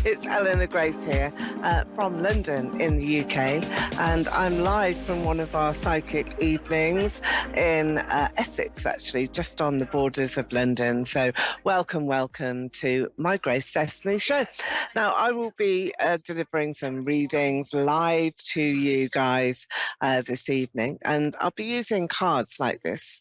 It's Eleanor Grace here from London in the UK, and I'm live from one of our psychic evenings in Essex, actually, just on the borders of London. So welcome to my Grace Destiny show. Now, I will be delivering some readings live to you guys this evening, and I'll be using cards like this.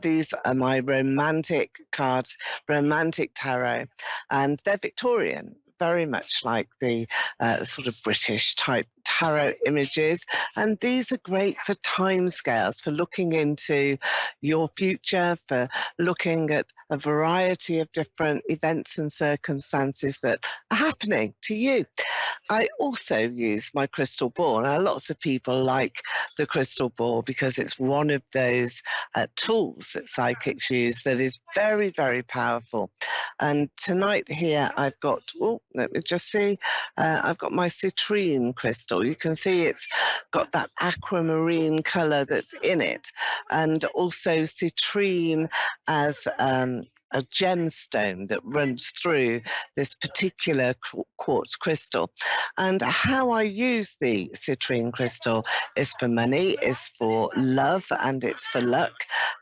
These are my romantic cards, romantic tarot, and they're Victorian, very much like the sort of British type tarot images. And these are great for timescales, for looking into your future, for looking at a variety of different events and circumstances that are happening to you. I also use my crystal ball. Now, lots of people like the crystal ball because it's one of those tools that psychics use that is very, very powerful. And tonight here I've got, let me just see, I've got my citrine crystal. You can see it's got that aquamarine colour that's in it, and also citrine as a gemstone that runs through this particular quartz crystal. And how I use the citrine crystal is for money, is for love, and it's for luck.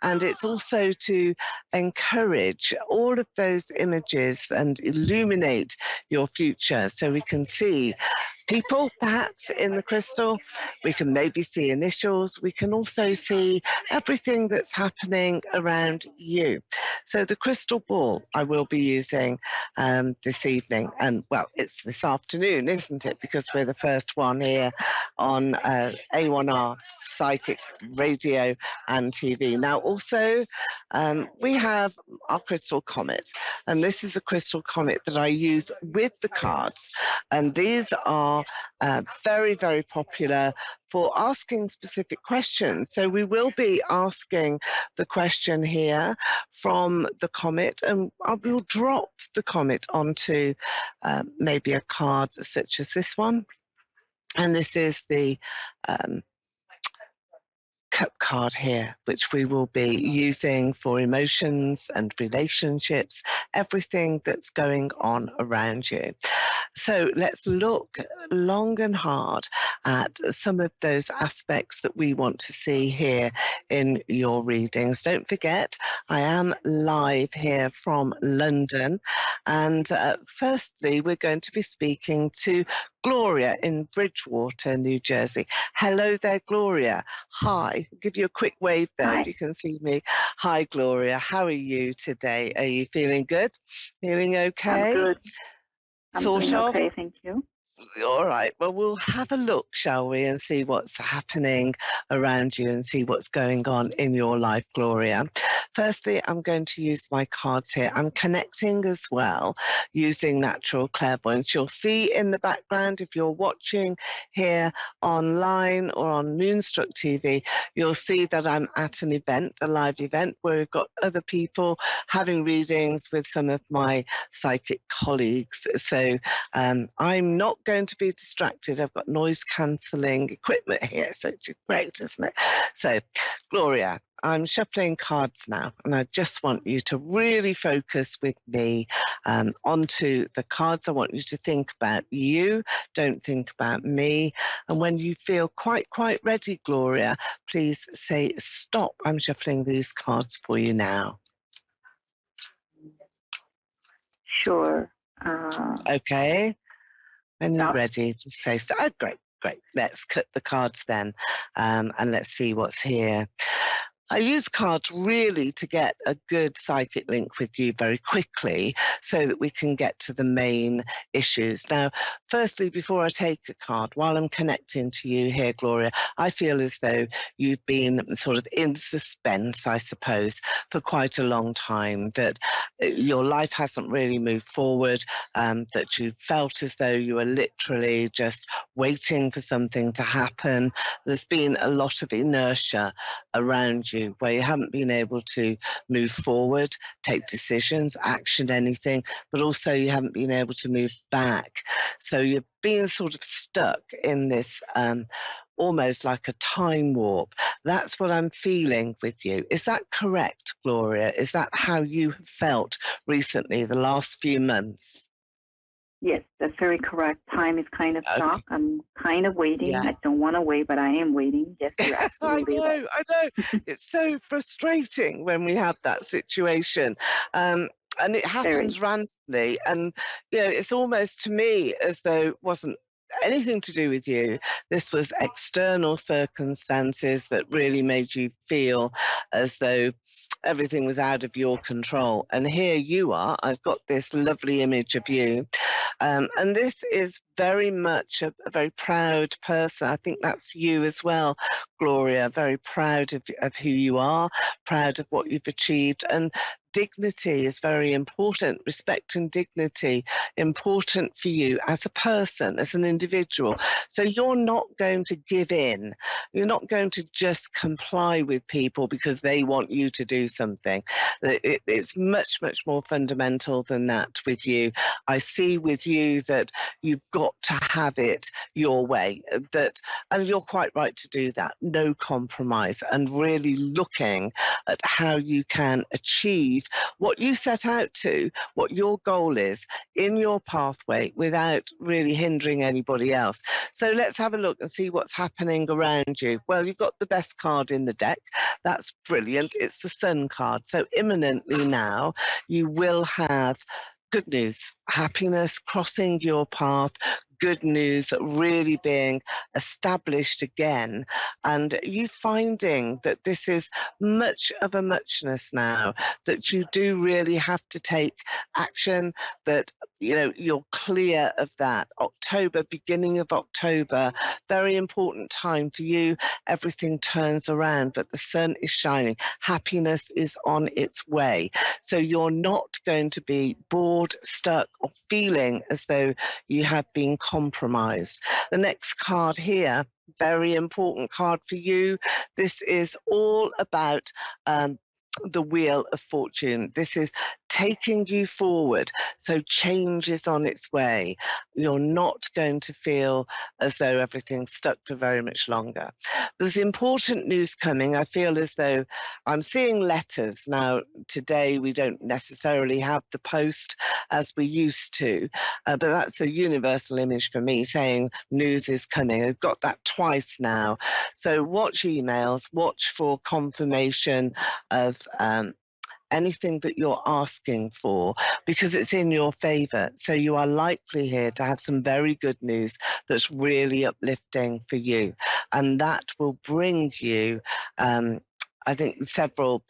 And it's also to encourage all of those images and illuminate your future so we can see people perhaps in the crystal. We can maybe see initials. We can also see everything that's happening around you. So the crystal ball I will be using this evening, and well, it's this afternoon, isn't it? Because we're the first one here on A1R Psychic Radio and TV. Now also we have our crystal comet, and this is a crystal comet that I use with the cards, and these are very, very popular for asking specific questions. So we will be asking the question here from the comet, and I will drop the comet onto maybe a card such as this one. And this is the cup card here, which we will be using for emotions and relationships, everything that's going on around you. So let's look long and hard at some of those aspects that we want to see here in your readings. Don't forget, I am live here from London. And firstly, we're going to be speaking to Gloria in Bridgewater, New Jersey. Hello there, Gloria. Hi. I'll give you a quick wave there. Hi. If you can see me. Hi, Gloria. How are you today? Are you feeling good? Feeling okay? I'm good. I'm Sort doing of? okay, thank you. All right. Well, we'll have a look, shall we, and see what's happening around you and see what's going on in your life, Gloria. Firstly, I'm going to use my cards here. I'm connecting as well using natural clairvoyance. You'll see in the background, if you're watching here online or on Moonstruck TV, you'll see that I'm at an event, a live event, where we've got other people having readings with some of my psychic colleagues. So I'm not going to be distracted. I've got noise cancelling equipment here, so it's great, isn't it? So, Gloria, I'm shuffling cards now, and I just want you to really focus with me onto the cards. I want you to think about you, don't think about me. And when you feel quite ready, Gloria, please say stop. I'm shuffling these cards for you now. Sure. Okay. When you're Stop. ready, just say so. Oh, great. Let's cut the cards then, and let's see what's here. I use cards really to get a good psychic link with you very quickly so that we can get to the main issues. Now, firstly, before I take a card, while I'm connecting to you here, Gloria, I feel as though you've been sort of in suspense, I suppose, for quite a long time, that your life hasn't really moved forward, that you felt as though you were literally just waiting for something to happen. There's been a lot of inertia around you, where you haven't been able to move forward, take decisions, action anything, but also you haven't been able to move back. So you've been sort of stuck in this almost like a time warp. That's what I'm feeling with you. Is that correct, Gloria? Is that how you have felt recently, the last few months? Yes, that's very correct. Time is kind of Okay. stuck. I'm kind of waiting. Yeah. I don't want to wait, but I am waiting. Yes, you're I absolutely right. know, I know. It's so frustrating when we have that situation. And it Very, happens randomly. And, it's almost to me as though it wasn't anything to do with you. This was external circumstances that really made you feel as though everything was out of your control. And here you are. I've got this lovely image of you. And this is very much a very proud person. I think that's you as well, Gloria. Very proud of who you are, proud of what you've achieved. And dignity is very important. Respect and dignity, important for you as a person, as an individual. So you're not going to give in. You're not going to just comply with people because they want you to do something. It's much, much more fundamental than that with you. I see with you that you've got to have it your way, and you're quite right to do that. No compromise, and really looking at how you can achieve what you set out to, what your goal is in your pathway without really hindering anybody else. So let's have a look and see what's happening around you. Well, you've got the best card in the deck. That's brilliant. It's the Sun card. So imminently now, you will have good news, happiness crossing your path, good news really being established again, and you finding that this is much of a muchness now, that you do really have to take action, that you're clear of that. October, beginning of October, very important time for you. Everything turns around, but the sun is shining. Happiness is on its way. So you're not going to be bored, stuck, or feeling as though you have been compromised. The next card here, very important card for you. This is all about the wheel of fortune. This is taking you forward. So change is on its way. You're not going to feel as though everything's stuck for very much longer. There's important news coming. I feel as though I'm seeing letters. Now, today we don't necessarily have the post as we used to, but that's a universal image for me saying news is coming. I've got that twice now. So watch emails, watch for confirmation of anything that you're asking for, because it's in your favor. So you are likely here to have some very good news that's really uplifting for you. And that will bring you, I think, several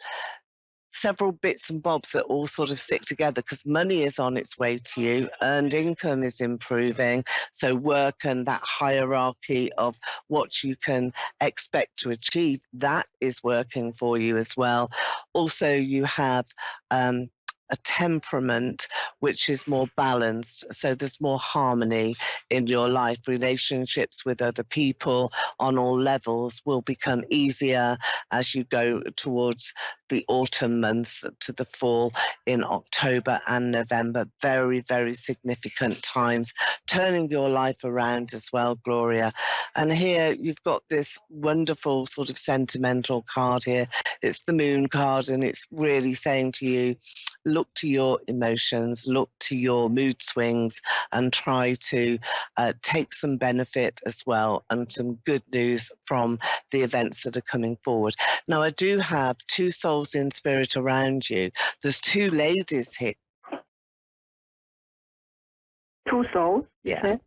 bits and bobs that all sort of stick together, because money is on its way to you, earned income is improving, so work and that hierarchy of what you can expect to achieve, that is working for you as well. Also, you have a temperament which is more balanced, so there's more harmony in your life. Relationships with other people on all levels will become easier as you go towards the autumn months to the fall in October and November. Very, very significant times, turning your life around as well, Gloria. And here you've got this wonderful sort of sentimental card here. It's the Moon card, and it's really saying to you, look to your emotions, look to your mood swings, and try to take some benefit as well and some good news from the events that are coming forward. Now, I do have two souls in spirit around you. There's two ladies here. two souls, you Yes, said?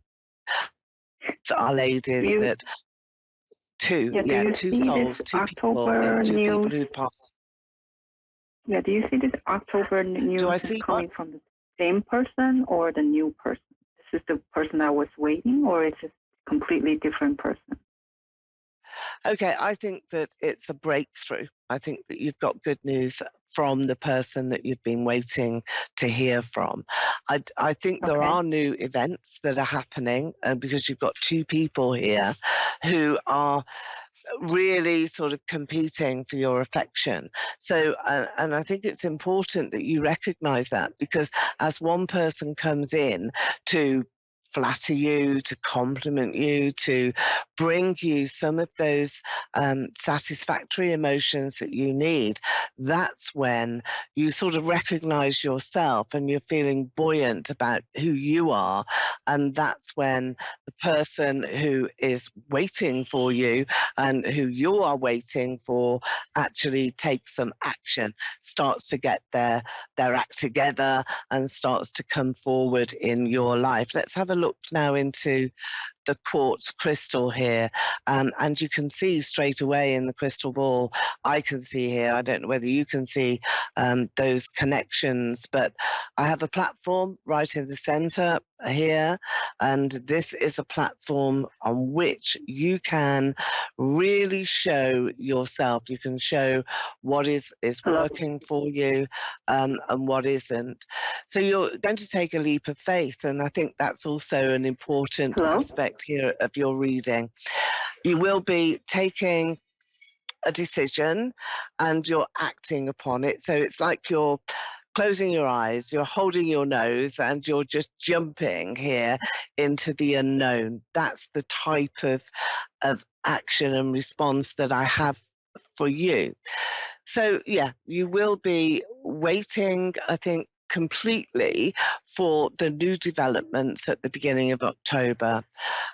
are ladies You, that two, yeah, do yeah, you two see this souls, October two people news? who passed. Yeah, do you see this October Do news I is see what? coming from the same person or the new person? This is the person I was waiting, or it's a completely different person? Okay, I think that it's a breakthrough. I think that you've got good news from the person that you've been waiting to hear from. I think there Okay. are new events that are happening, because you've got two people here who are really sort of competing for your affection. So, and I think it's important that you recognize that, because as one person comes in to flatter you, to compliment you, to bring you some of those satisfactory emotions that you need, that's when you sort of recognize yourself and you're feeling buoyant about who you are. And that's when the person who is waiting for you and who you are waiting for actually takes some action, starts to get their act together and starts to come forward in your life. Let's have a look now into the quartz crystal here, and you can see straight away in the crystal ball, I can see here, I don't know whether you can see those connections, but I have a platform right in the center here, and this is a platform on which you can really show yourself. You can show what is Hello? working for you, and what isn't. So you're going to take a leap of faith, and I think that's also an important Hello? aspect here of your reading. You will be taking a decision and you're acting upon it. So it's like you're closing your eyes, you're holding your nose, and you're just jumping here into the unknown. That's the type of action and response that I have for you. So, yeah, you will be waiting, I think, completely for the new developments at the beginning of October.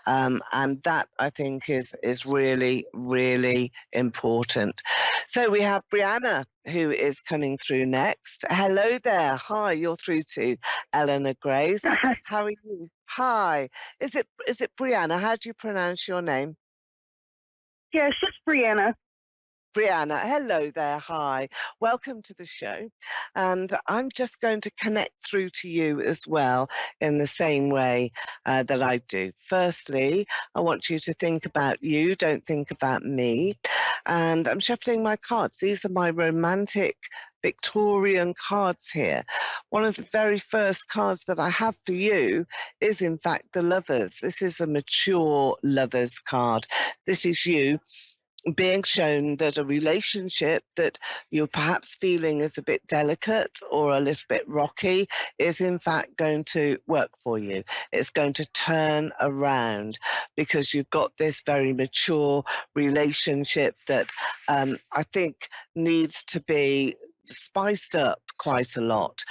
And that, I think, is really, really important. So we have Brianna, who is coming through next. Hello there. Hi, you're through to Eleanor Grace. How are you? Hi. Is it Brianna? How do you pronounce your name? Yeah, it's just Brianna. Brianna, hello there. Hi. Welcome to the show. And I'm just going to connect through to you as well in the same way that I do. Firstly, I want you to think about you, don't think about me. And I'm shuffling my cards. These are my romantic Victorian cards here. One of the very first cards that I have for you is, in fact, the Lovers. This is a mature Lovers card. This is you being shown that a relationship that you're perhaps feeling is a bit delicate or a little bit rocky is in fact going to work for you. It's going to turn around because you've got this very mature relationship that I think needs to be spiced up quite a lot.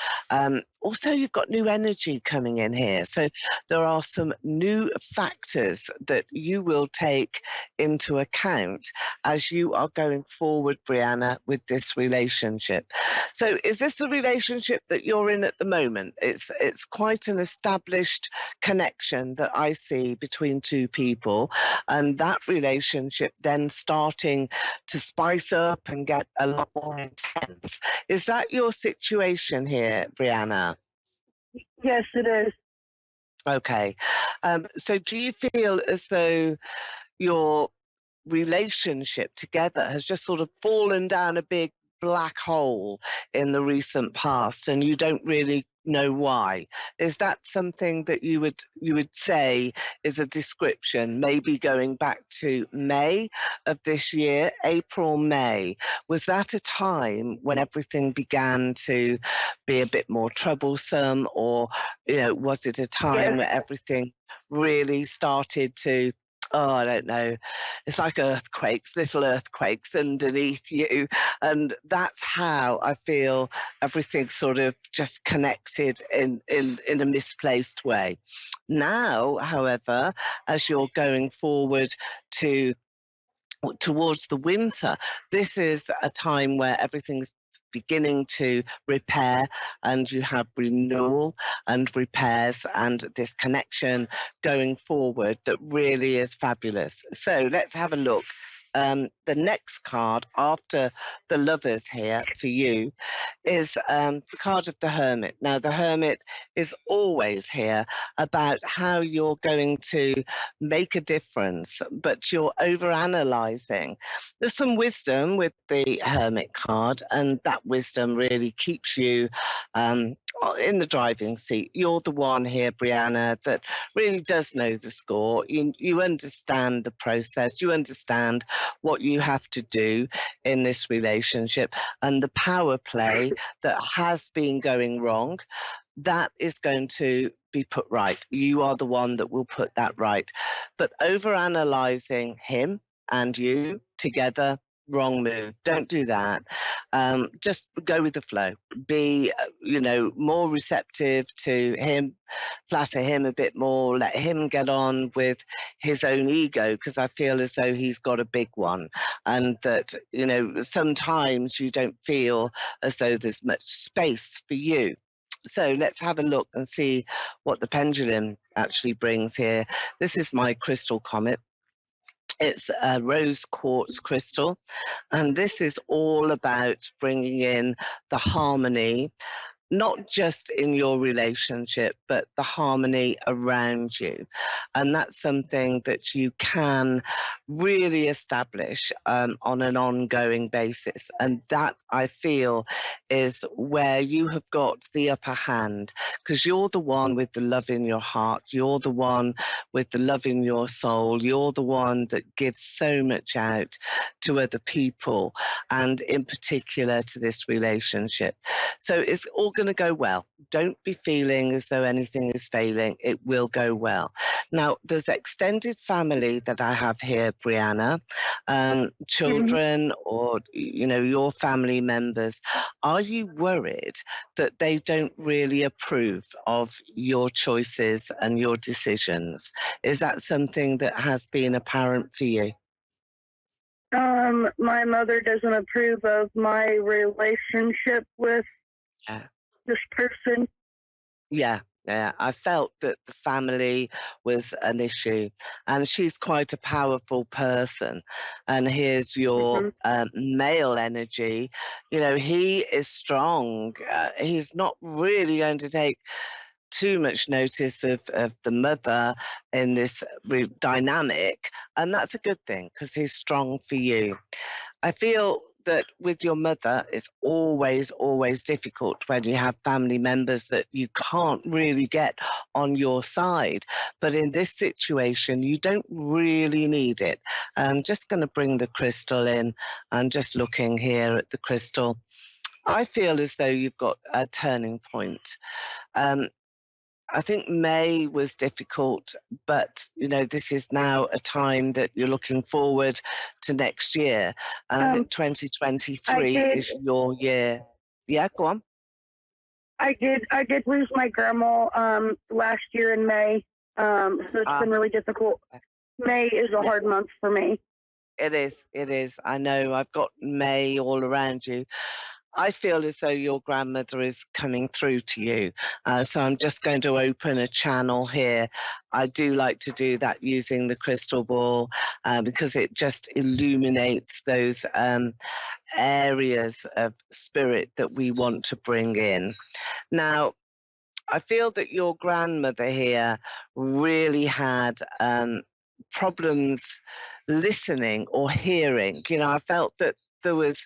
Also, you've got new energy coming in here. So there are some new factors that you will take into account as you are going forward, Brianna, with this relationship. So is this the relationship that you're in at the moment? It's quite an established connection that I see between two people, and that relationship then starting to spice up and get a lot more intense. Is that your situation here, Brianna? Yes, it is. Okay. So do you feel as though your relationship together has just sort of fallen down a big black hole in the recent past and you don't really know why? Is that something that you would say is a description, maybe going back to May of this year, April, May? Was that a time when everything began to be a bit more troublesome, or was it a time where everything really started to, oh, I don't know, it's like earthquakes, little earthquakes underneath you. And that's how I feel everything sort of just connected in a misplaced way. Now, however, as you're going forward towards the winter, this is a time where everything's beginning to repair, and you have renewal and repairs and this connection going forward that really is fabulous. So let's have a look. The next card after the Lovers here for you is the card of the Hermit. Now, the Hermit is always here about how you're going to make a difference, but you're overanalyzing. There's some wisdom with the Hermit card, and that wisdom really keeps you in the driving seat. You're the one here, Brianna, that really does know the score. You understand the process. You understand what you have to do in this relationship and the power play that has been going wrong. that is going to be put right. You are the one that will put that right. But over analyzing him and you together, wrong move. Don't do that. Just go with the flow. Be, more receptive to him, flatter him a bit more, let him get on with his own ego, because I feel as though he's got a big one, and that, sometimes you don't feel as though there's much space for you. So let's have a look and see what the pendulum actually brings here. This is my crystal comet. It's a rose quartz crystal, and this is all about bringing in the harmony, not just in your relationship, but the harmony around you. And that's something that you can really establish on an ongoing basis. And that, I feel, is where you have got the upper hand, because you're the one with the love in your heart. You're the one with the love in your soul. You're the one that gives so much out to other people, and in particular to this relationship. So it's all going to go well. Don't be feeling as though anything is failing. It will go well. Now, there's extended family that I have here, Brianna, children, or, your family members. Are you worried that they don't really approve of your choices and your decisions? Is that something that has been apparent for you? My mother doesn't approve of my relationship with Yeah. this person. Yeah, I felt that the family was an issue, and she's quite a powerful person. And here's your male energy. He is strong. He's not really going to take too much notice of the mother in this dynamic, and that's a good thing because he's strong for you. I feel that with your mother, it's always, always difficult when you have family members that you can't really get on your side. But in this situation, you don't really need it. I'm just going to bring the crystal in. I'm just looking here at the crystal. I feel as though you've got a turning point. I think May was difficult, but this is now a time that you're looking forward to next year. And I think 2023 is your year. Yeah, go on. I did lose my grandma last year in May. So it's been really difficult. May is a hard month for me. It is. I know. I've got May all around you. I feel as though your grandmother is coming through to you. So I'm just going to open a channel here. I do like to do that using the crystal ball because it just illuminates those areas of spirit that we want to bring in. Now, I feel that your grandmother here really had problems listening or hearing. I felt that there was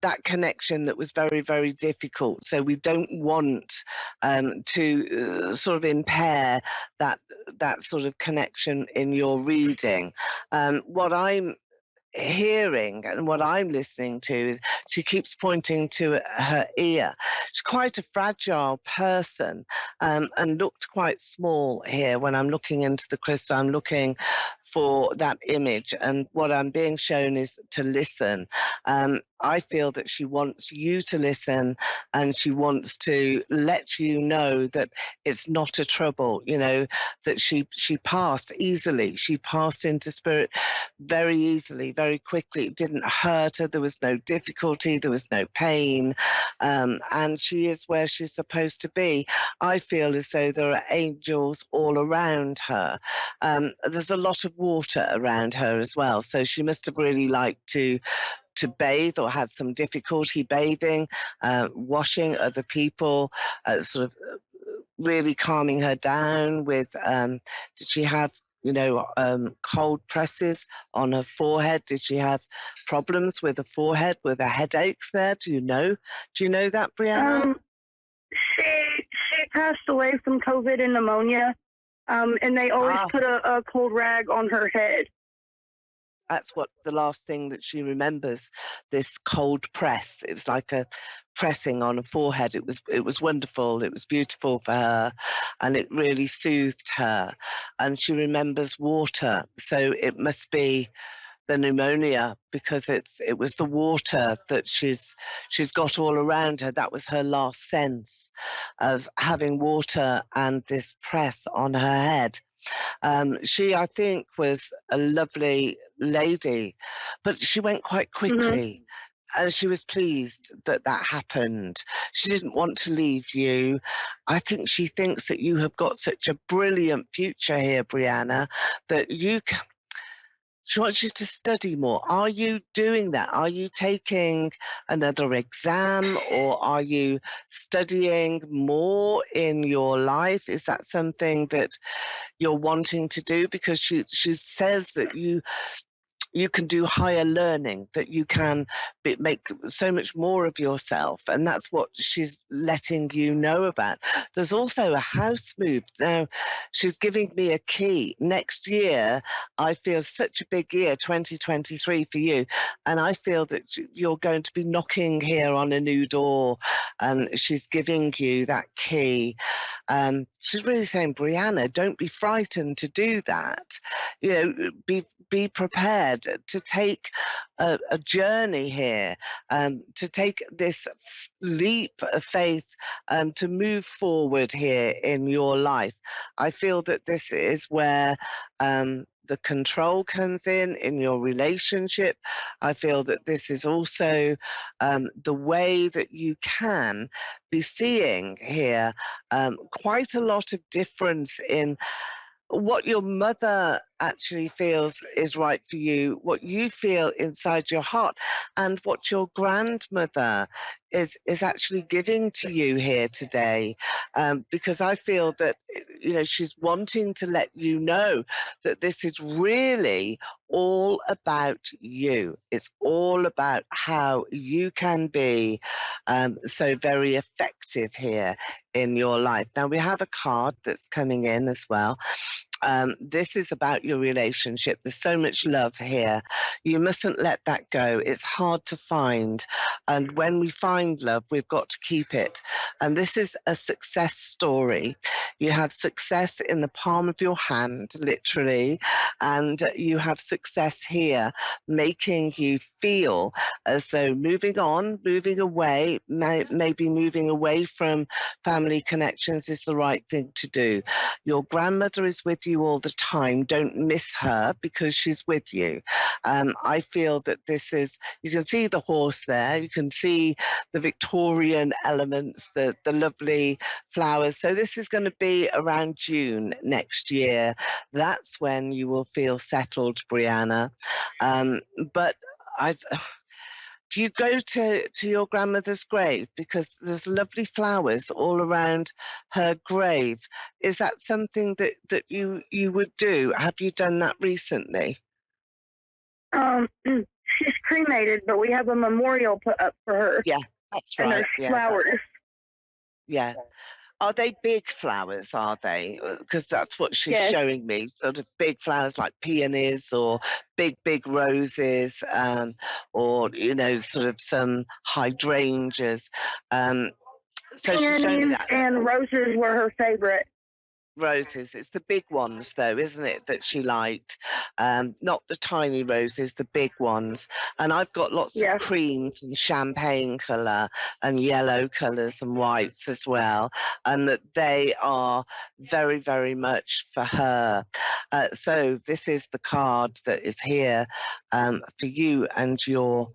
that connection that was very, very difficult. So we don't want to sort of impair that sort of connection in your reading. What I'm hearing and what I'm listening to is she keeps pointing to her ear. She's quite a fragile person and looked quite small here. When I'm looking into the crystal, I'm looking for that image, and what I'm being shown is to listen. I feel that she wants you to listen, and she wants to let you know that it's not a trouble, that she passed easily. She passed into spirit very easily, very quickly. It didn't hurt her. There was no difficulty. There was no pain. And she is where she's supposed to be. I feel as though there are angels all around her. There's a lot of water around her as well. So she must have really liked to bathe or had some difficulty bathing, washing other people, sort of really calming her down with, did she have, cold presses on her forehead? Did she have problems with the forehead, with her headaches there? Do you know that, Brianna? She passed away from COVID and pneumonia, and they always put a cold rag on her head. that's what the last thing that she remembers, this cold press. It was like a pressing on a forehead. It was wonderful. It was beautiful for her, and it really soothed her. And she remembers water, so it must be the pneumonia, because it was the water that she's got all around her. That was her last sense of having water and this press on her head. She, I think, was a lovely lady, but she went quite Mhm. quickly. And she was pleased that that happened. She didn't want to leave you. I think she thinks that you have got such a brilliant future here, Brianna, that she wants you to study more. Are you doing that? Are you taking another exam, or are you studying more in your life? Is that something that you're wanting to do? Because she says that you can do higher learning, that you can make so much more of yourself. And that's what she's letting you know about. There's also a house move. Now, she's giving me a key. Next year, I feel such a big year, 2023 for you. And I feel that you're going to be knocking here on a new door, and she's giving you that key. She's really saying, Brianna, don't be frightened to do that. Be prepared to take a journey here, to take this leap of faith, to move forward here in your life. I feel that this is where the control comes in your relationship. I feel that this is also the way that you can be seeing here quite a lot of difference in what your mother actually feels is right for you, what you feel inside your heart, and what your grandmother is actually giving to you here today. Because I feel that she's wanting to let you know that this is really all about you. It's all about how you can be so very effective here in your life. Now, we have a card that's coming in as well. This is about your relationship. There's so much love here. You mustn't let that go. It's hard to find. And when we find love, we've got to keep it. And this is a success story. You have success in the palm of your hand, literally, and you have success here, making you feel as though moving on, moving away, maybe moving away from family connections is the right thing to do. Your grandmother is with you all the time. Don't miss her, because she's with you. I feel that this is, you can see the horse there, you can see the Victorian elements, the lovely flowers. So this is going to be around June next year. That's when you will feel settled, Brianna. But I've do you go to your grandmother's grave? Because there's lovely flowers all around her grave. Is that something that you would do? Have you done that recently? She's cremated, but we have a memorial put up for her, Yeah, that's and right. there's Yeah, flowers. yeah. Are they big flowers, are they? Because that's what she's Yes. showing me, sort of big flowers like peonies, or big roses, or, sort of some hydrangeas. Um, so she's showing me Peonies that. and roses were her favorite. Roses. It's the big ones, though, isn't it, that she liked? Not the tiny roses, the big ones. And I've got lots of Yes. creams and champagne colour and yellow colours and whites as well, and that they are very, very much for her. So this is the card that is here for you and your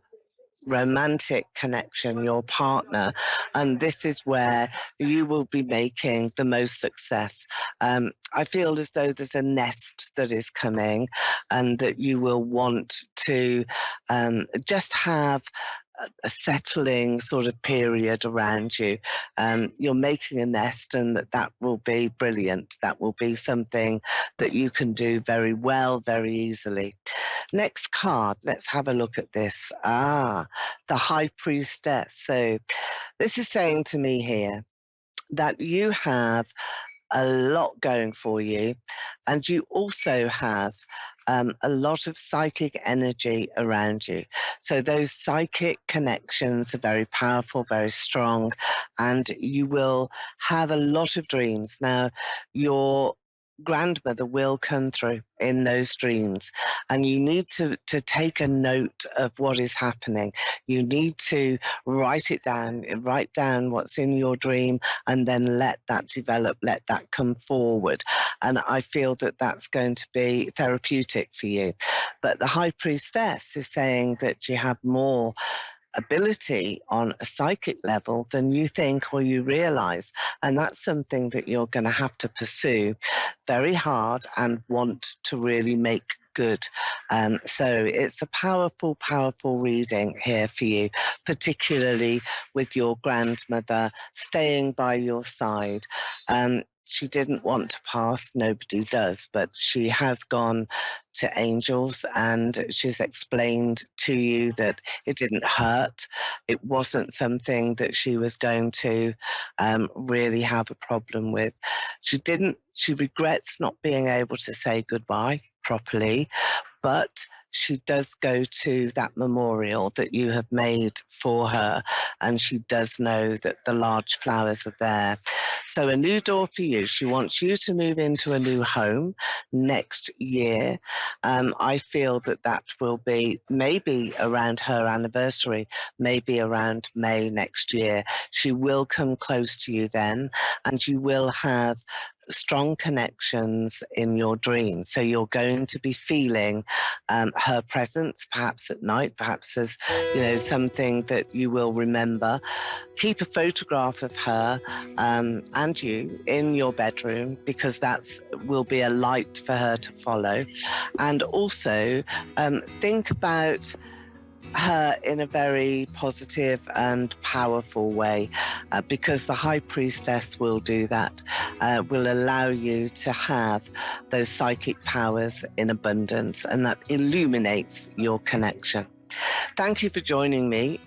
romantic connection, your partner, and this is where you will be making the most success. I feel as though there's a nest that is coming, and that you will want to just have a settling sort of period around you. You're making a nest, and that will be brilliant. That will be something that you can do very well, very easily. Next card, let's have a look at this. The High Priestess. So this is saying to me here that you have a lot going for you, and you also have a lot of psychic energy around you. So those psychic connections are very powerful, very strong, and you will have a lot of dreams. Now, your grandmother will come through in those dreams, and you need to take a note of what is happening. You need to write it down, write down what's in your dream, and then let that develop, let that come forward. And I feel that that's going to be therapeutic for you. But the High Priestess is saying that you have more ability on a psychic level than you think or you realize. And that's something that you're going to have to pursue very hard and want to really make good. So it's a powerful, powerful reading here for you, particularly with your grandmother staying by your side. She didn't want to pass, nobody does, but she has gone to angels and she's explained to you that it didn't hurt. It wasn't something that she was going to really have a problem with. She regrets not being able to say goodbye properly, but she does go to that memorial that you have made for her, and she does know that the large flowers are there. So a new door for you. She wants you to move into a new home next year. I feel that will be maybe around her anniversary, maybe around May next year. She will come close to you then, and you will have strong connections in your dreams. So you're going to be feeling her presence, perhaps at night, perhaps as something that you will remember. Keep a photograph of her and you in your bedroom, because that will be a light for her to follow. And also think about her in a very positive and powerful way, because the High Priestess will do that, will allow you to have those psychic powers in abundance, and that illuminates your connection. Thank you for joining me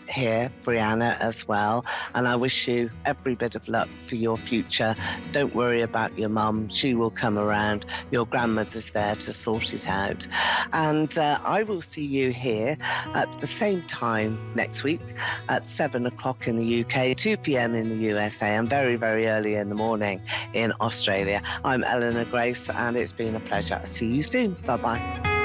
here, Brianna, as well. And I wish you every bit of luck for your future. Don't worry about your mum. She will come around. Your grandmother's there to sort it out. And I will see you here at the same time next week at 7 o'clock in the UK, 2 p.m. in the USA, and very, very early in the morning in Australia. I'm Eleanor Grace, and it's been a pleasure. See you soon. Bye-bye.